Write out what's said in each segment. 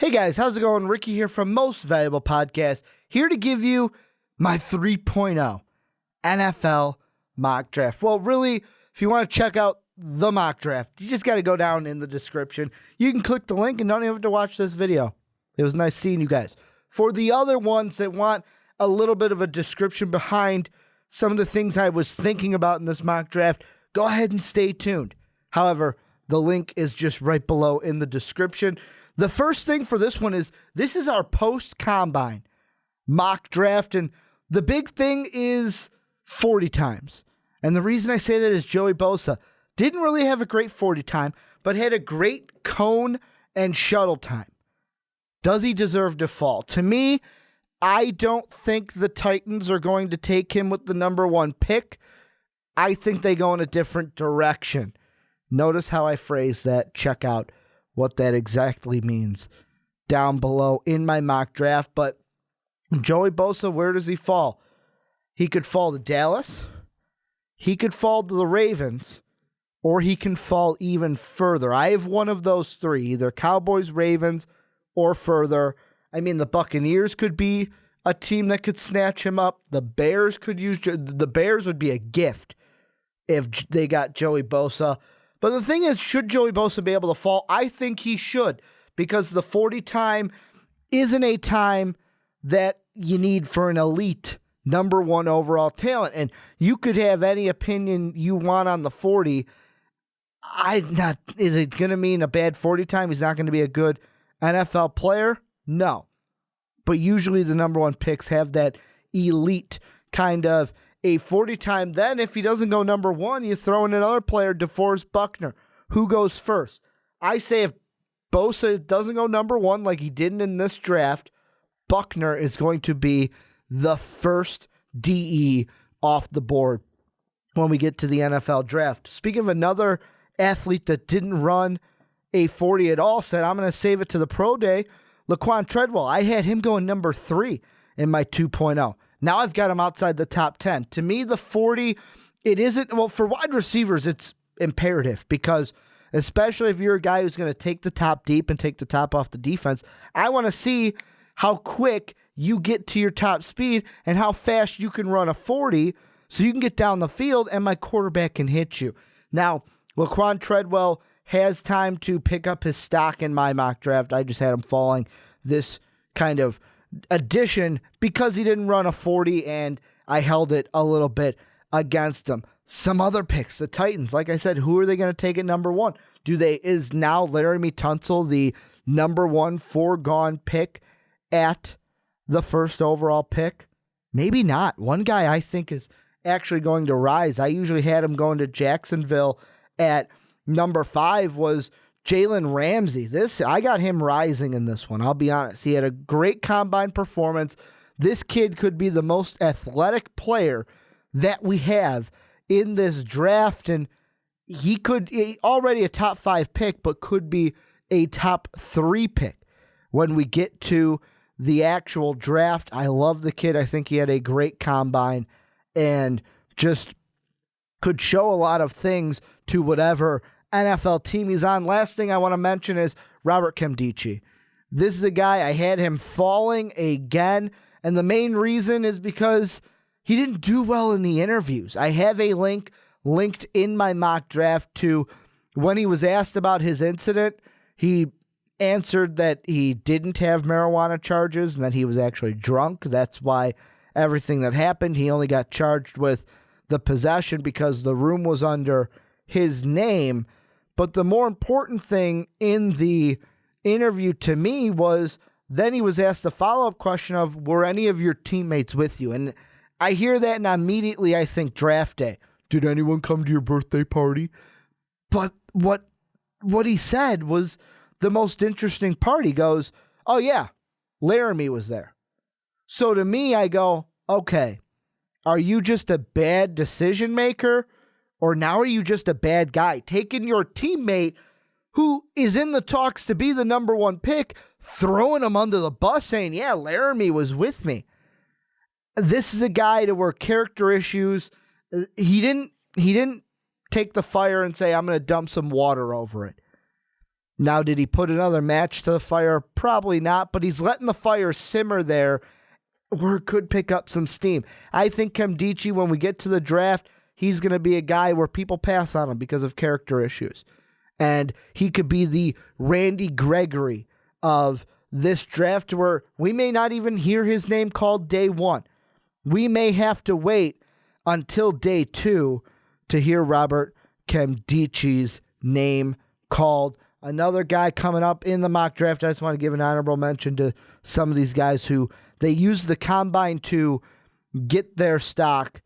Hey guys, how's it going? Ricky here from Most Valuable Podcast, here to give you my 3.0 NFL mock draft. Well, really, if you want to check out the mock draft, you just got to go down in the description. You can click the link and don't even have to watch this video. It was nice seeing you guys. For the other ones that want a little bit of a description behind some of the things I was thinking about in this mock draft, go ahead and stay tuned. However, the link is just right below in the description. The first thing for this one is this is our post-combine mock draft, and the big thing is 40 times. And the reason I say that is Joey Bosa didn't really have a great 40 time, but had a great cone and shuttle time. Does he deserve to fall? To me, I don't think the Titans are going to take him with the number one pick. I think they go in a different direction. Notice how I phrase that. Check out what that exactly means down below in my mock draft. But Joey Bosa, where does he fall? He could fall to Dallas, he could fall to the Ravens, or he can fall even further. I have one of those three, either Cowboys, Ravens, or further. I mean, the Buccaneers could be a team that could snatch him up. The Bears would be a gift if they got Joey Bosa. But the thing is, should Joey Bosa be able to fall? I think he should, because the 40 time isn't a time that you need for an elite number one overall talent. And you could have any opinion you want on the 40. Is it going to mean a bad 40 time? He's not going to be a good NFL player? No. But usually the number one picks have that elite kind of a 40 time. Then if he doesn't go number one, you throw in another player, DeForest Buckner. Who goes first? I say if Bosa doesn't go number one like he didn't in this draft, Buckner is going to be the first DE off the board when we get to the NFL draft. Speaking of another athlete that didn't run a 40 at all, said I'm going to save it to the pro day, Laquan Treadwell. I had him going number 3 in my 2.0. Now I've got him outside the top 10. To me, the 40, it isn't, well, for wide receivers, it's imperative because especially if you're a guy who's going to take the top deep and take the top off the defense, I want to see how quick you get to your top speed and how fast you can run a 40 so you can get down the field and my quarterback can hit you. Now, Laquan Treadwell has time to pick up his stock in my mock draft. I just had him falling this kind of addition because he didn't run a 40 and I held it a little bit against him. Some other picks, the Titans, like I said, who are they going to take at number one? Is now Laramie Tunsil the number one foregone pick at the first overall pick? Maybe not. One guy I think is actually going to rise. I usually had him going to Jacksonville at number 5 was Jalen Ramsey. I got him rising in this one. I'll be honest. He had a great combine performance. This kid could be the most athletic player that we have in this draft, and he already a top 5 pick, but could be a top 3 pick when we get to the actual draft. I love the kid. I think he had a great combine and just could show a lot of things to whatever NFL team he's on. Last thing I want to mention is Robert Nkemdiche. This is a guy, I had him falling again, and the main reason is because he didn't do well in the interviews. I have a link linked in my mock draft to when he was asked about his incident. He answered that he didn't have marijuana charges and that he was actually drunk. That's why everything that happened, he only got charged with the possession because the room was under his name. But the more important thing in the interview to me was then he was asked the follow-up question of, were any of your teammates with you? And I hear that and immediately I think draft day. Did anyone come to your birthday party? But what he said was the most interesting part. He goes, oh yeah, Laramie was there. So to me, I go, okay, are you just a bad decision maker? Or now are you just a bad guy? Taking your teammate who is in the talks to be the number one pick, throwing him under the bus saying, yeah, Laramie was with me. This is a guy to where character issues, he didn't take the fire and say, I'm going to dump some water over it. Now, did he put another match to the fire? Probably not, but he's letting the fire simmer there where it could pick up some steam. I think Nkemdiche, when we get to the draft, he's going to be a guy where people pass on him because of character issues. And he could be the Randy Gregory of this draft where we may not even hear his name called day one. We may have to wait until day 2 to hear Robert Nkemdiche's name called. Another guy coming up in the mock draft, I just want to give an honorable mention to some of these guys who they used the combine to get their stock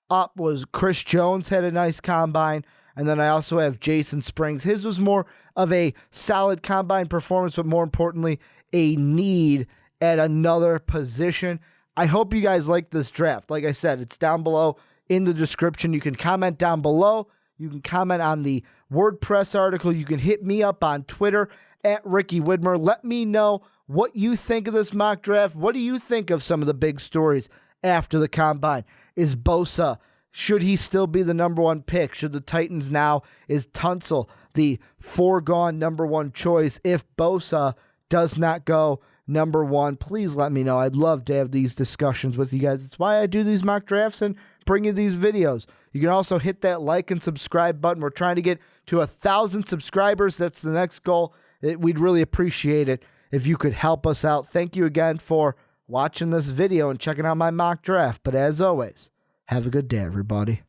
up. Was Chris Jones had a nice combine. And then I also have Jason Springs. His was more of a solid combine performance, but more importantly, a need at another position. I hope you guys like this draft. Like I said, it's down below in the description. You can comment down below. You can comment on the WordPress article. You can hit me up on Twitter at Ricky Widmer. Let me know what you think of this mock draft. What do you think of some of the big stories after the combine? Is Bosa, should he still be the number 1 pick? Should the Titans now, is Tunsil the foregone number 1 choice if Bosa does not go number 1? Please let me know. I'd love to have these discussions with you guys. It's why I do these mock drafts and bring you these videos. You can also hit that like and subscribe button. We're trying to get to 1,000 subscribers. That's the next goal. We'd really appreciate it if you could help us out. Thank you again for watching this video and checking out my mock draft. But as always, have a good day, everybody.